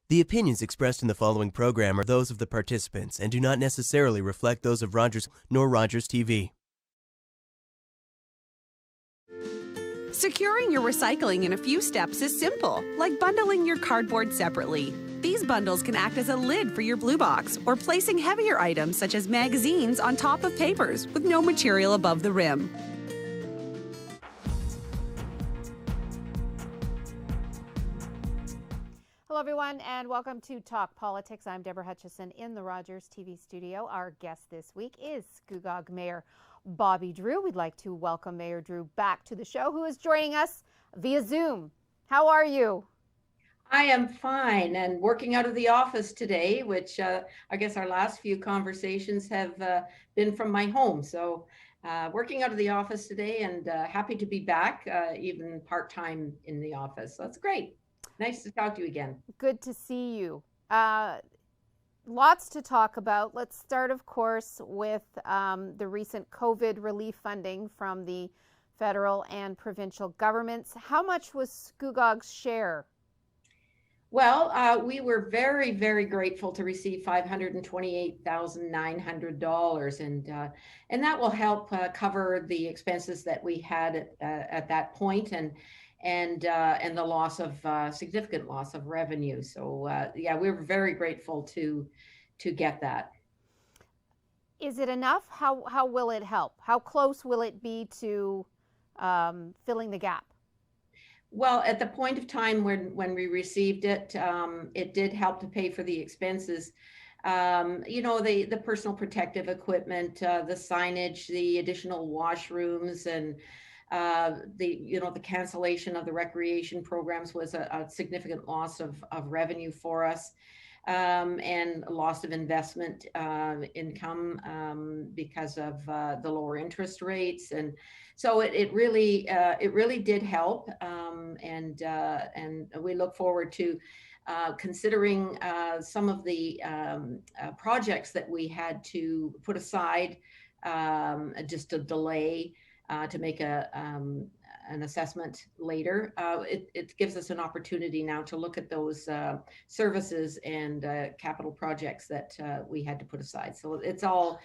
The opinions expressed in the following program are those of the participants and do not necessarily reflect those of Rogers nor Rogers TV. Securing your recycling in a few steps is simple, like bundling your cardboard separately. These bundles can act as a lid for your blue box or placing heavier items such as magazines on top of papers with no material above the rim. Hello, everyone, and welcome to Talk Politics. I'm Deborah Hutchison in the Rogers TV studio. Our guest this week is Scugog Mayor Bobbie Drew. We'd like to welcome Mayor Drew back to the show, who is joining us via Zoom. How are you? I am fine and working out of the office today, which I guess our last few conversations have been from my home. So working out of the office today and happy to be back, even part-time in the office. So that's great. Nice to talk to you again. Good to see you. Lots to talk about. Let's start, of course, with the recent COVID relief funding from the federal and provincial governments. How much was Scugog's share? Well, we were very, very grateful to receive $528,900, and that will help cover the expenses that we had at that point, and the loss of significant loss of revenue. So yeah, we were very grateful to get that. Is it enough? How will it help? How close will it be to filling the gap? Well, at the point of time when we received it, it did help to pay for the expenses. The personal protective equipment, the signage, the additional washrooms, and the cancellation of the recreation programs was a significant loss of revenue for us, and a loss of investment income because of the lower interest rates. And so it really did help, and we look forward to considering some of the projects that we had to put aside, just to delay to make an assessment later. It gives us an opportunity now to look at those services and capital projects that we had to put aside. So it's all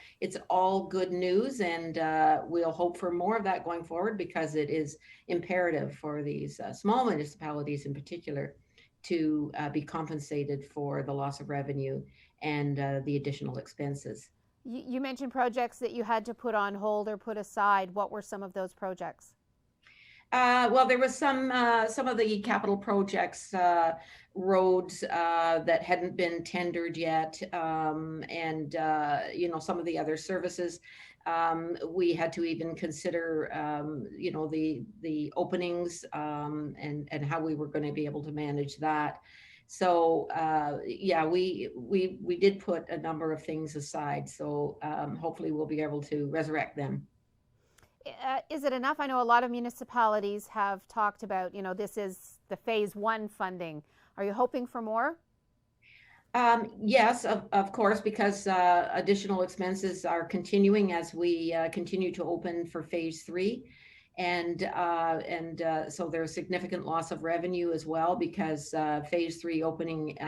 good news, and we'll hope for more of that going forward, because it is imperative for these small municipalities in particular to be compensated for the loss of revenue and the additional expenses. You mentioned projects that you had to put on hold or put aside. What were some of those projects? Well, there was some of the capital projects, roads that hadn't been tendered yet, and some of the other services. We had to even consider, the openings, and how we were going to be able to manage that. So yeah, we did put a number of things aside. So hopefully we'll be able to resurrect them. Is it enough? I know a lot of municipalities have talked about, this is the phase one funding. Are you hoping for more? Yes, of course, because additional expenses are continuing as we continue to open for phase three. And so there's significant loss of revenue as well, because phase three opening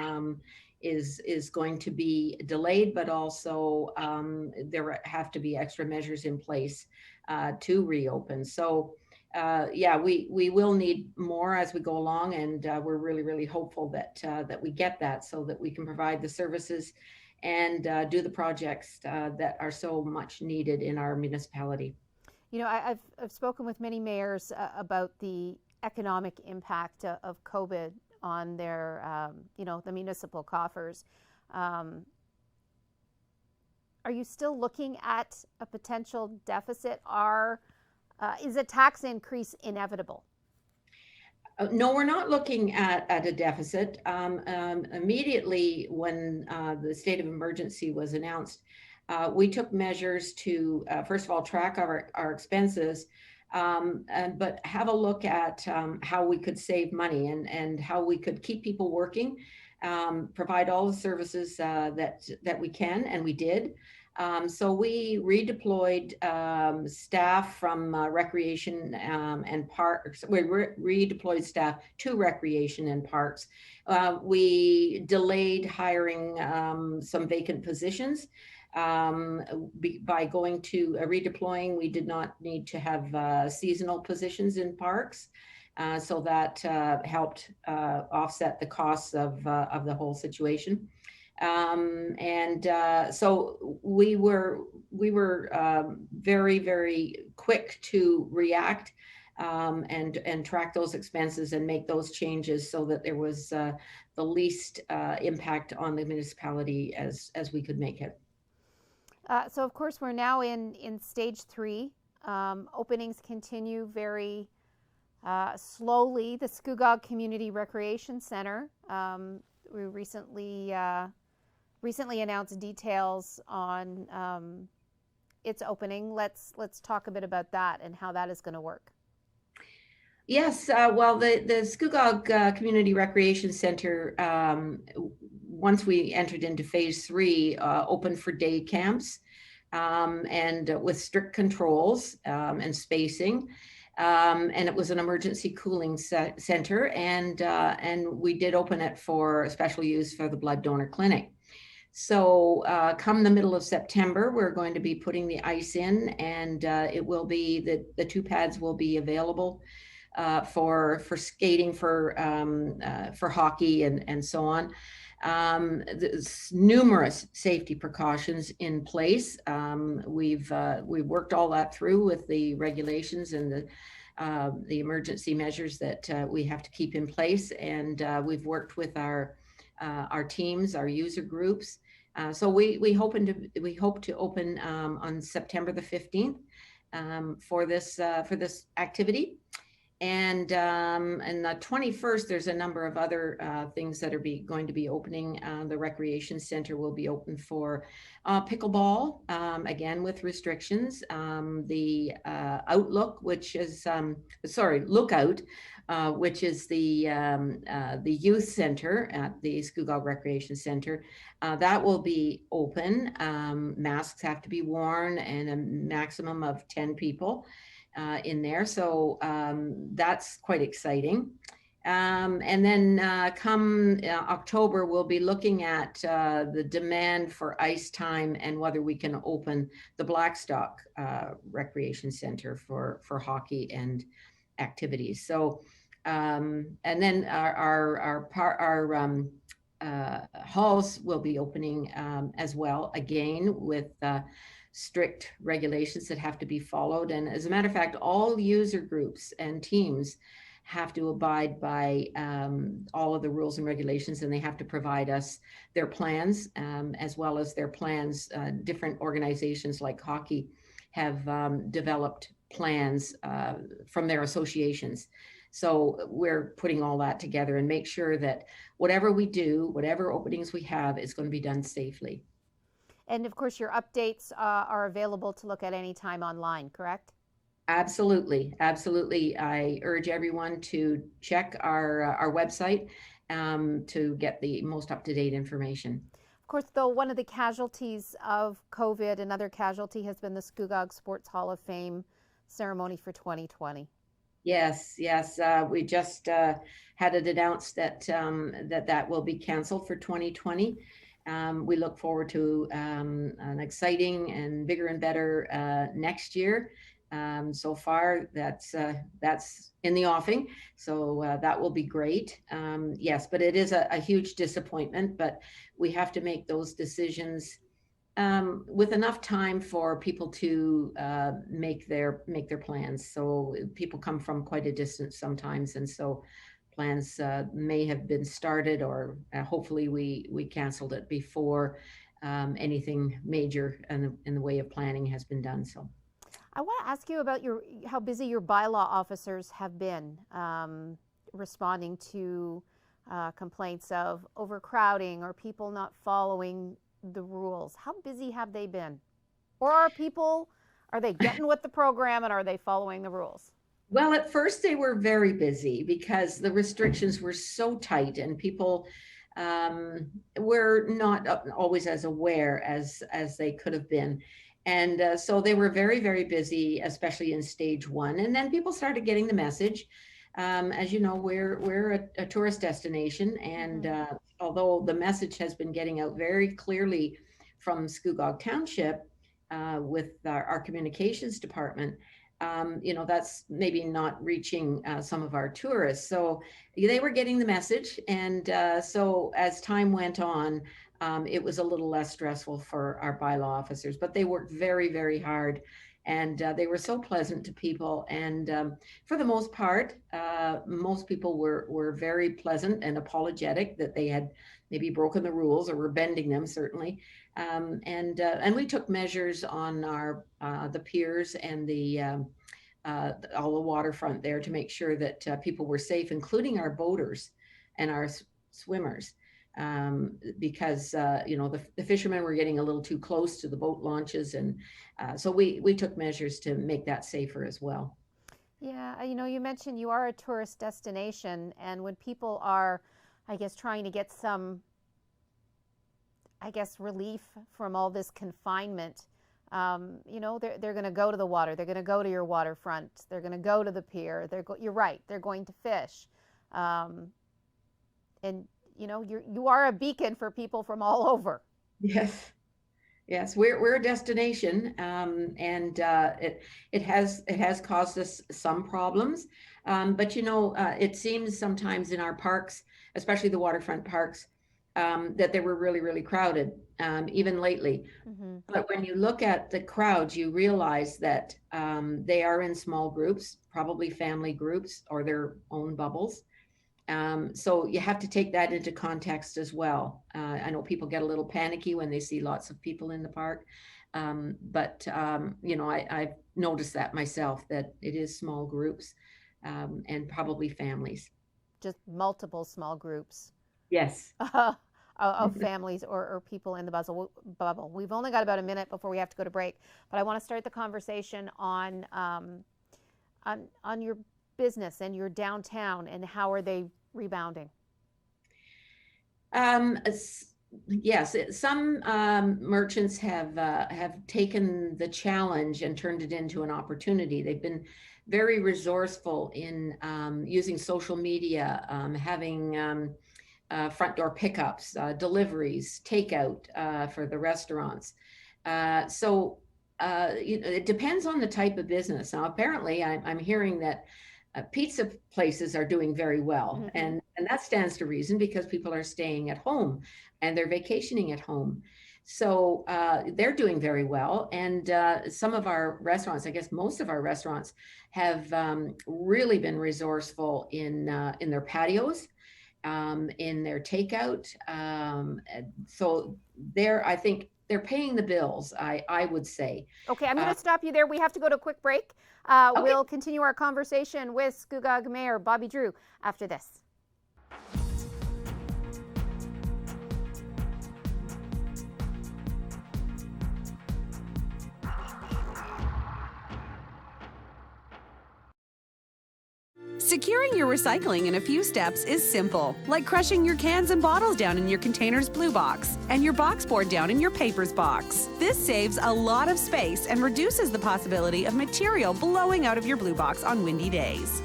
is going to be delayed, but also there have to be extra measures in place to reopen. So yeah, we will need more as we go along, and we're really, really hopeful that we get that, so that we can provide the services and do the projects that are so much needed in our municipality. I've spoken with many mayors about the economic impact of COVID on their, the municipal coffers. Are you still looking at a potential deficit? Is a tax increase inevitable? No, we're not looking at a deficit. Immediately when the state of emergency was announced, we took measures to, first of all, track our expenses, but have a look at how we could save money and how we could keep people working, provide all the services that we can, and we did. So we redeployed staff from recreation and parks. We redeployed staff to recreation and parks. We delayed hiring some vacant positions. By going to redeploying, we did not need to have seasonal positions in parks. So that helped offset the costs of the whole situation. So we were very, very quick to react and track those expenses and make those changes so that there was the least impact on the municipality as we could make it. So of course we're now in stage 3. Openings continue very slowly. The Scugog Community Recreation Center, we recently announced details on its opening. Let's talk a bit about that and how that is going to work. Yes, well, the Scugog Community Recreation Center, once we entered into phase 3, opened for day camps and with strict controls and spacing. And it was an emergency cooling center, and we did open it for special use for the blood donor clinic. So come the middle of September, we're going to be putting the ice in, and it will be the 2 pads will be available for skating, for hockey, and so on. There's numerous safety precautions in place. We've worked all that through with the regulations and the emergency measures that we have to keep in place, and we've worked with our teams, our user groups. So we hope to open on September the 15th for this activity. And the 21st, there's a number of other things that are going to be opening. The recreation center will be open for pickleball, again with restrictions. The Lookout, which is the youth center at the Scugog Recreation Center, that will be open. Masks have to be worn, and a maximum of 10 people. In there. So that's quite exciting. And then come October, we'll be looking at the demand for ice time and whether we can open the Blackstock Recreation Center for hockey and activities. So, and then our halls will be opening as well, again with strict regulations that have to be followed. And as a matter of fact, all user groups and teams have to abide by all of the rules and regulations, and they have to provide us their plans as well as their plans. Different organizations like hockey have developed plans from their associations. So we're putting all that together and make sure that whatever we do, whatever openings we have, is going to be done safely. And of course, your updates are available to look at any time online, correct? Absolutely. Absolutely. I urge everyone to check our website to get the most up-to-date information. Of course, though, one of the casualties of COVID, another casualty has been the Scugog Sports Hall of Fame ceremony for 2020. Yes. We just had it announced that that will be canceled for 2020. We look forward to an exciting and bigger and better next year. So far, that's in the offing. So that will be great. Yes, but it is a huge disappointment. But we have to make those decisions with enough time for people to make their plans. So people come from quite a distance sometimes, and so plans may have been started, or hopefully we canceled it before anything major in the way of planning has been done. So I want to ask you about how busy your bylaw officers have been responding to complaints of overcrowding or people not following the rules. How busy have they been? Or are they getting with the program, and are they following the rules? Well, at first they were very busy because the restrictions were so tight, and people were not always as aware as they could have been. And so they were very, very busy, especially in stage one. And then people started getting the message. As you know, we're a tourist destination. And although the message has been getting out very clearly from Scugog Township with our communications department, that's maybe not reaching some of our tourists. So they were getting the message. And so as time went on, it was a little less stressful for our bylaw officers, but they worked very, very hard. And they were so pleasant to people. And for the most part, most people were very pleasant and apologetic that they had maybe broken the rules or were bending them, certainly. And we took measures on our the piers and all the waterfront there to make sure that people were safe, including our boaters and our swimmers, because the fishermen were getting a little too close to the boat launches, and so we took measures to make that safer as well. Yeah, you mentioned you are a tourist destination, and when people are, I guess, trying to get some, relief from all this confinement, they're going to go to the water. They're going to go to your waterfront. They're going to go to the pier. You're right. They're going to fish. And you are a beacon for people from all over. Yes, we're a destination, and it has caused us some problems. But it seems sometimes in our parks, especially the waterfront parks, that they were really, really crowded, even lately. But when you look at the crowds, you realize that they are in small groups, probably family groups or their own bubbles. So you have to take that into context as well. I know people get a little panicky when they see lots of people in the park. But I've noticed that myself, that it is small groups and probably families. Just multiple small groups. Yes. Of families or people in the bubble. We've only got about a minute before we have to go to break, but I want to start the conversation on your business and your downtown, and how are they rebounding? Yes, some merchants have taken the challenge and turned it into an opportunity. They've been very resourceful in using social media, having front door pickups, deliveries, takeout for the restaurants. So it depends on the type of business. Now, apparently, I'm hearing that pizza places are doing very well, and that stands to reason, because people are staying at home and they're vacationing at home. So they're doing very well. And some of our restaurants, I guess most of our restaurants, have really been resourceful in their patios, in their takeout. So I think they're paying the bills, I would say. Okay, I'm going to stop you there. We have to go to a quick break. Okay. We'll continue our conversation with Scugog Mayor Bobbie Drew after this. Securing your recycling in a few steps is simple, like crushing your cans and bottles down in your container's blue box and your box board down in your papers box. This saves a lot of space and reduces the possibility of material blowing out of your blue box on windy days.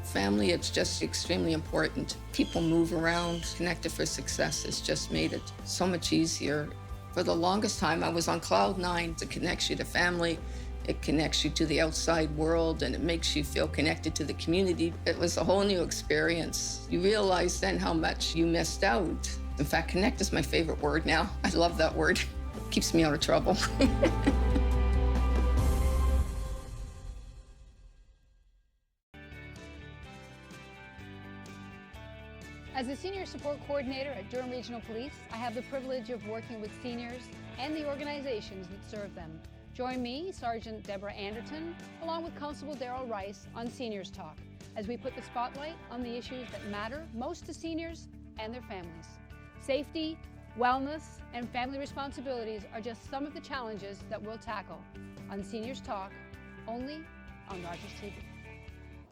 Family, it's just extremely important. People move around. Connected for Success has just made it so much easier. For the longest time, I was on cloud nine. It connects you to family. It connects you to the outside world, and it makes you feel connected to the community. It was a whole new experience. You realize then how much you missed out. In fact, connect is my favorite word now. I love that word. It keeps me out of trouble. As a Senior Support Coordinator at Durham Regional Police, I have the privilege of working with seniors and the organizations that serve them. Join me, Sergeant Deborah Anderton, along with Constable Daryl Rice on Seniors Talk, as we put the spotlight on the issues that matter most to seniors and their families. Safety, wellness, and family responsibilities are just some of the challenges that we'll tackle on Seniors Talk, only on Rogers TV.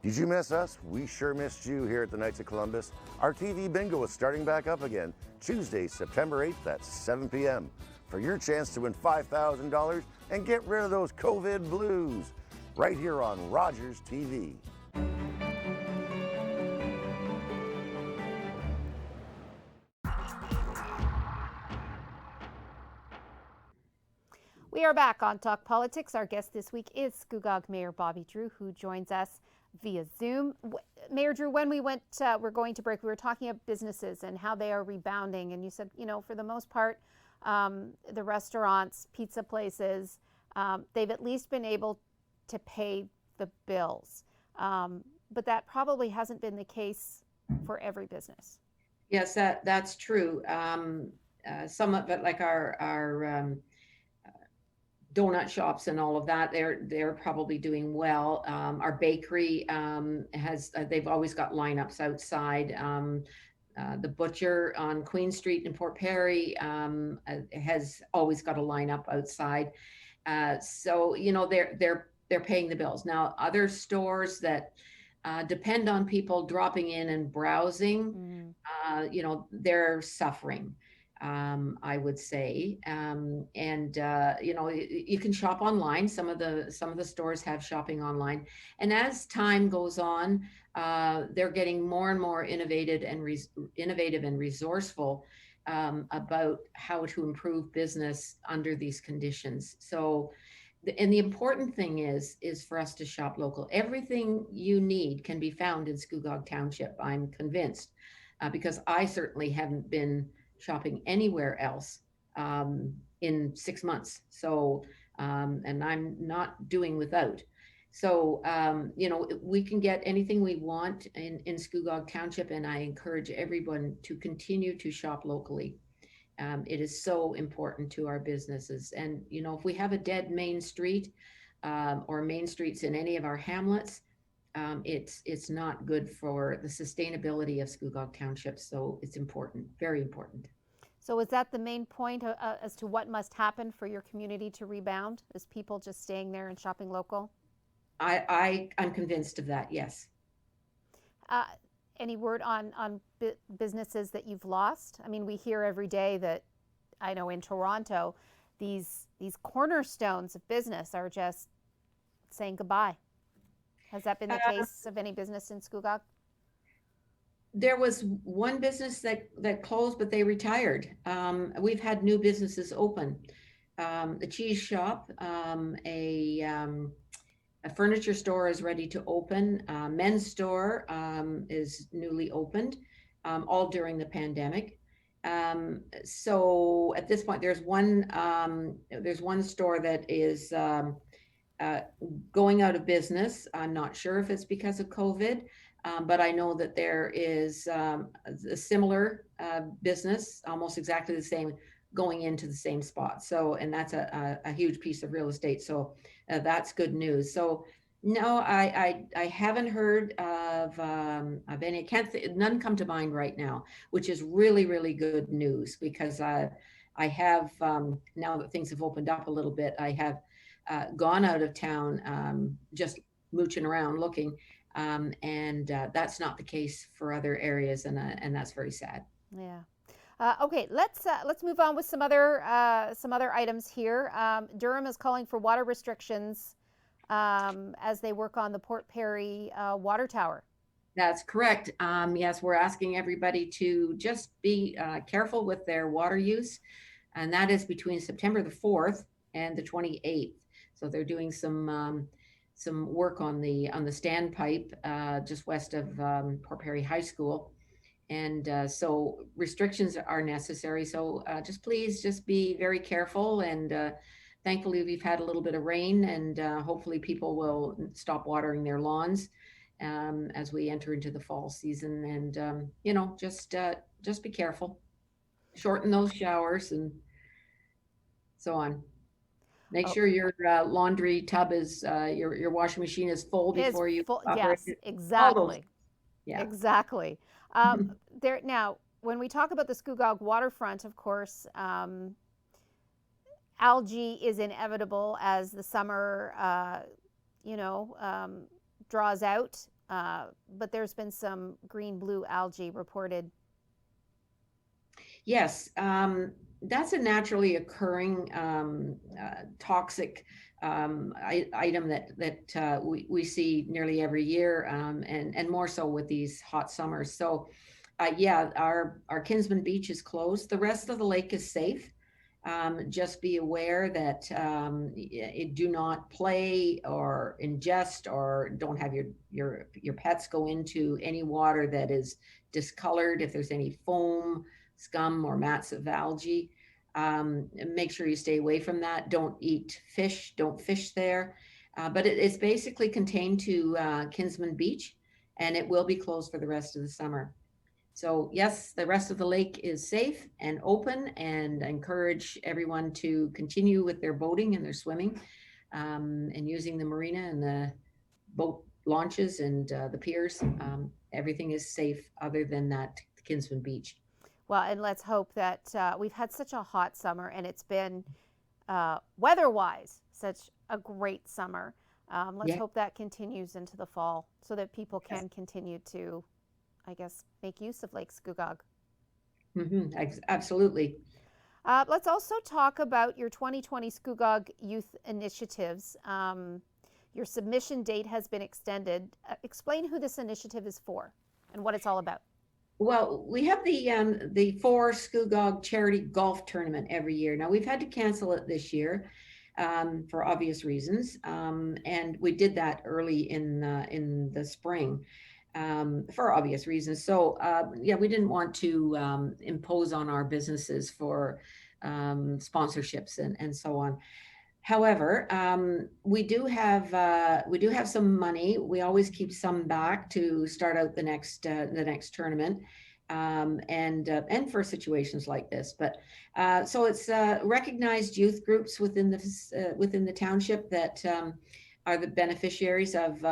Did you miss us? We sure missed you here at the Knights of Columbus. Our TV bingo is starting back up again, Tuesday, September 8th at 7 p.m. for your chance to win $5,000 and get rid of those COVID blues, right here on Rogers TV. We are back on Talk Politics. Our guest this week is Scugog Mayor Bobbie Drew, who joins us via Zoom. Mayor Drew, when we're going to break, we were talking about businesses and how they are rebounding. And you said, for the most part, the restaurants, pizza places, they've at least been able to pay the bills. But that probably hasn't been the case for every business. Yes, that's true. Some of it, like our donut shops and all of that, they're probably doing well. Our bakery they've always got lineups outside. The butcher on Queen Street in Port Perry has always got a lineup outside. So they're paying the bills. Now other stores that depend on people dropping in and browsing, they're suffering. I would say, you can shop online. Some of the stores have shopping online, and as time goes on, they're getting more and more innovative and resourceful about how to improve business under these conditions. So, and the important thing is for us to shop local. Everything you need can be found in Scugog Township. I'm convinced, because I certainly haven't been shopping anywhere else in 6 months. So, and I'm not doing without. So, we can get anything we want in Scugog Township, and I encourage everyone to continue to shop locally. It is so important to our businesses. And, if we have a dead main street or main streets in any of our hamlets, it's not good for the sustainability of Scugog Township. So it's important, very important. So is that the main point as to what must happen for your community to rebound? Is people just staying there and shopping local? I'm convinced of that, yes. Any word on businesses that you've lost? I mean, we hear every day that, I know in Toronto, these cornerstones of business are just saying goodbye. Has that been the case of any business in Scugog? There was one business that closed, but they retired. We've had new businesses open. The cheese shop, a furniture store is ready to open. Men's store is newly opened, all during the pandemic. So at this point, there's one store that is going out of business. I'm not sure if it's because of COVID, but I know that there is a similar business, almost exactly the same, going into the same spot. So, and that's a huge piece of real estate. So that's good news. So no, I haven't heard of any. None come to mind right now, which is really, really good news, because I have now that things have opened up a little bit, I have gone out of town, just mooching around looking, and that's not the case for other areas, and that's very sad. Yeah. Okay, let's move on with some other items here. Durham is calling for water restrictions as they work on the Port Perry water tower. That's correct. Yes, we're asking everybody to just be careful with their water use, and that is between September the 4th and the 28th. So they're doing some work on the standpipe just west of Port Perry High School. And so restrictions are necessary. So please be very careful. And thankfully, we've had a little bit of rain, and hopefully people will stop watering their lawns as we enter into the fall season. And, just be careful. Shorten those showers and so on. Make sure your laundry tub is, your washing machine is full before you operate. Yes, exactly. Yeah. Exactly. Now, when we talk about the Scugog waterfront, of course, algae is inevitable as the summer, draws out. but there's been some green-blue algae reported. Yes, that's a naturally occurring toxic item that we see nearly every year, and more so with these hot summers. So, yeah, our Kinsman Beach is closed. The rest of the lake is safe. Just be aware that do not play or ingest, or don't have your pets go into any water that is discolored. If there's any foam, scum, or mats of algae, make sure you stay away from that. Don't eat fish. Don't fish there. But it's basically contained to Kinsman Beach, and it will be closed for the rest of the summer. So yes, the rest of the lake is safe and open, and I encourage everyone to continue with their boating and their swimming, and using the marina and the boat launches and the piers. Everything is safe other than that Kinsman Beach. Well, and let's hope that we've had such a hot summer, and it's been weather-wise such a great summer. Let's hope that continues into the fall so that people can continue to, I guess, make use of Lake Scugog. Absolutely. Let's also talk about your 2020 Scugog Youth Initiatives. Your submission date has been extended. Explain who this initiative is for and what it's all about. Well, we have the For Scugog charity golf tournament every year. Now, we've had to cancel it this year for obvious reasons, and we did that early in the spring. For obvious reasons. So yeah, we didn't want to impose on our businesses for sponsorships and so on. However, we do have some money. We always keep some back to start out the next tournament, and for situations like this. But so it's recognized youth groups within the township that are the beneficiaries of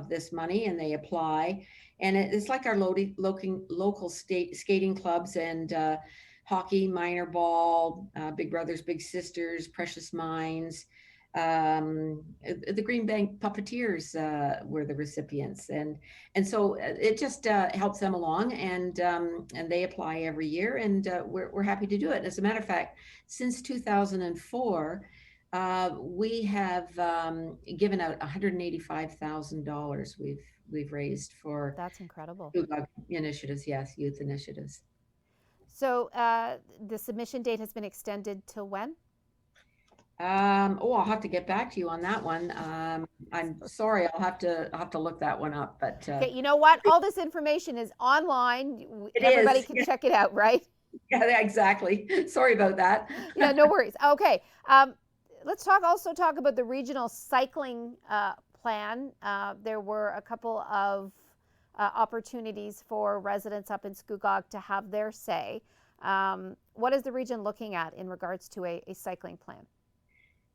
this money, and they apply. And it's like our local skating clubs and hockey, minor ball, Big Brothers, Big Sisters, Precious Minds. The Green Bank Puppeteers were the recipients, and so it just helps them along, and they apply every year, and we're happy to do it. As a matter of fact, since 2004. We have given out $185,000 we've raised for. That's incredible. Initiatives, yes, youth initiatives. So the submission date has been extended till when? I'll have to get back to you on that one. I'm sorry, I'll have to look that one up. But okay, you know what? All this information is online. Everybody can check it out, right? Yeah, exactly. Sorry about that. Yeah, no worries. Okay. Let's also talk about the regional cycling plan. There were a couple of opportunities for residents up in Scugog to have their say. What is the region looking at in regards to a cycling plan?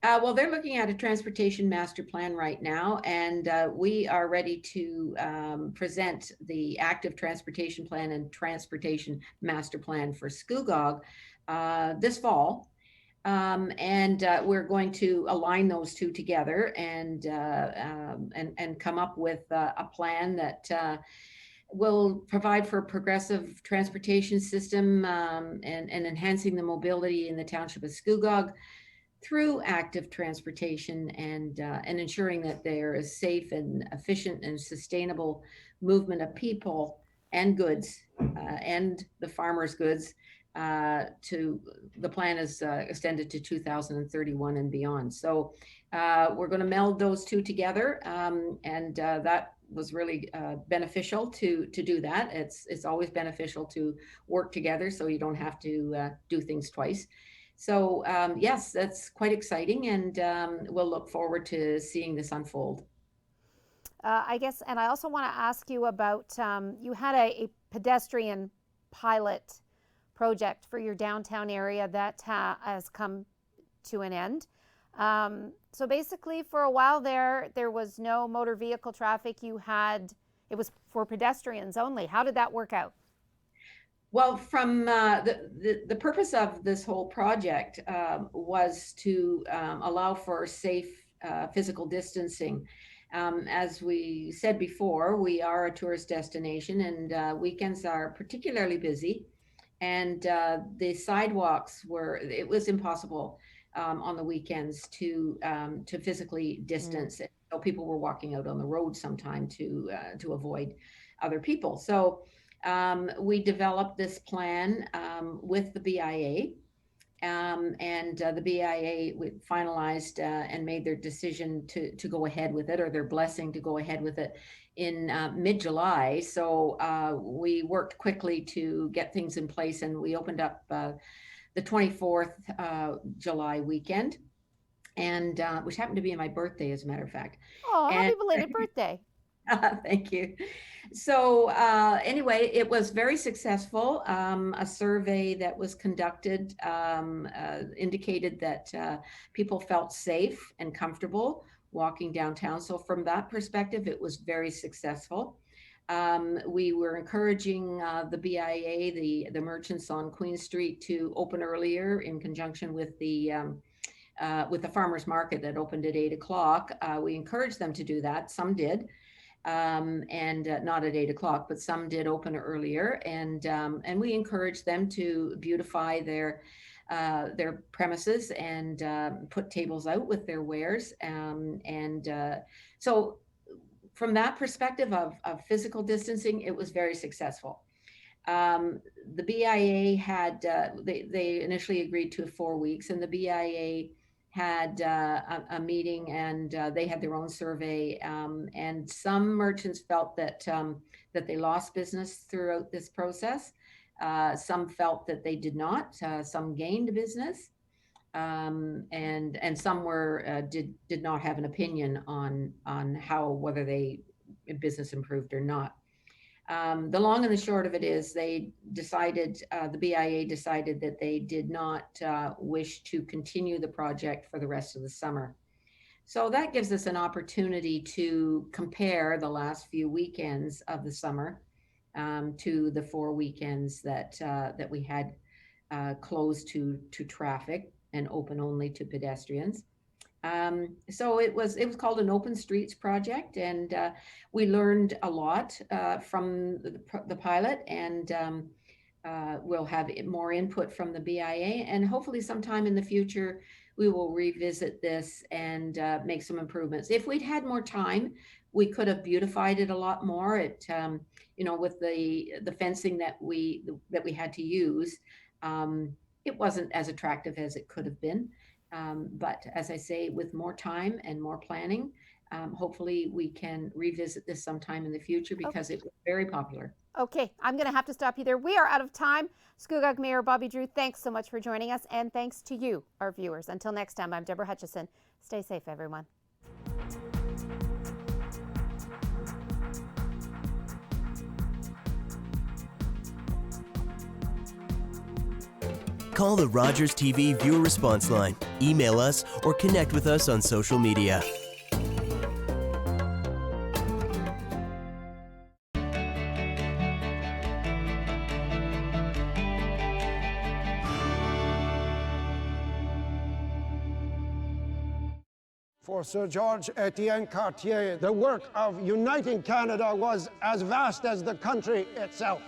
Well, they're looking at a transportation master plan right now, and we are ready to present the active transportation plan and transportation master plan for Scugog this fall. And we're going to align those two together and come up with a plan that will provide for a progressive transportation system and enhancing the mobility in the township of Scugog through active transportation and ensuring that there is safe and efficient and sustainable movement of people and goods and the farmers' goods. To the plan is extended to 2031 and beyond. So we're going to meld those two together, and that was really beneficial to do that. It's always beneficial to work together, so you don't have to do things twice. So yes, that's quite exciting, and we'll look forward to seeing this unfold. I guess, and I also want to ask you about you had a pedestrian pilot project for your downtown area that has come to an end. So basically, for a while there was no motor vehicle traffic. It was for pedestrians only. How did that work out? Well, from the purpose of this whole project was to allow for safe physical distancing As we said before, we are a tourist destination, and weekends are particularly busy. And the sidewalks it was impossible on the weekends to physically distance it. So people were walking out on the road sometime to avoid other people. So we developed this plan with the BIA. And the BIA finalized and made their decision to go ahead with it, or their blessing to go ahead with it in mid-July. So we worked quickly to get things in place, and we opened up the 24th July weekend, and which happened to be my birthday, as a matter of fact. Oh, happy belated birthday. Thank you. So anyway, it was very successful. A survey that was conducted indicated that people felt safe and comfortable walking downtown. So from that perspective, it was very successful. We were encouraging the BIA, the merchants on Queen Street, to open earlier in conjunction with the farmers market that opened at 8 o'clock. We encouraged them to do that. Some did. And not at 8 o'clock, but some did open earlier, and we encouraged them to beautify their premises and put tables out with their wares, so from that perspective of physical distancing, it was very successful. The BIA had they initially agreed to 4 weeks, and the BIA had a meeting, and they had their own survey, and some merchants felt that they lost business throughout this process. Some felt that they did not. Some gained business, and some did not have an opinion on whether business improved or not. The long and the short of it is they decided, the BIA decided that they did not wish to continue the project for the rest of the summer. So that gives us an opportunity to compare the last few weekends of the summer to the 4 weekends that we had closed to traffic and open only to pedestrians. So it was called an Open Streets project, and we learned a lot from the pilot, and we'll have more input from the BIA, and hopefully sometime in the future we will revisit this and make some improvements. If we'd had more time, we could have beautified it a lot more. It with the fencing that we had to use, it wasn't as attractive as it could have been. But as I say, with more time and more planning, hopefully we can revisit this sometime in the future, because it was very popular. Okay, I'm going to have to stop you there. We are out of time. Scugog Mayor Bobbie Drew, thanks so much for joining us, and thanks to you, our viewers. Until next time, I'm Deborah Hutchison. Stay safe, everyone. Call the Rogers TV viewer response line, email us, or connect with us on social media. For Sir George Etienne Cartier, the work of uniting Canada was as vast as the country itself.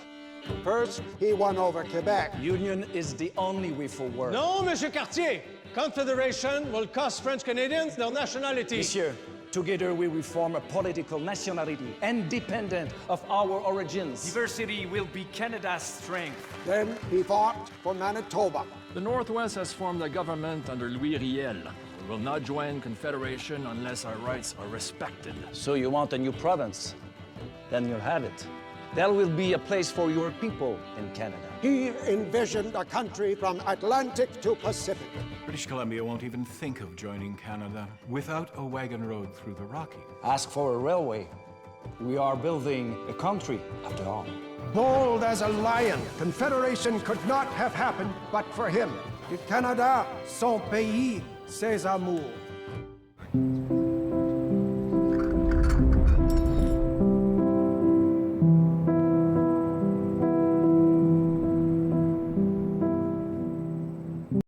First, he won over Quebec. Union is the only way forward. No, Monsieur Cartier. Confederation will cost French Canadians their nationality. Monsieur, together we will form a political nationality independent of our origins. Diversity will be Canada's strength. Then he fought for Manitoba. The Northwest has formed a government under Louis Riel. We will not join Confederation unless our rights are respected. So you want a new province? Then you'll have it. There will be a place for your people in Canada. He envisioned a country from Atlantic to Pacific. British Columbia won't even think of joining Canada without a wagon road through the Rockies. Ask for a railway. We are building a country, after all. Bold as a lion, Confederation could not have happened but for him. Du Canada, son pays, ses amours.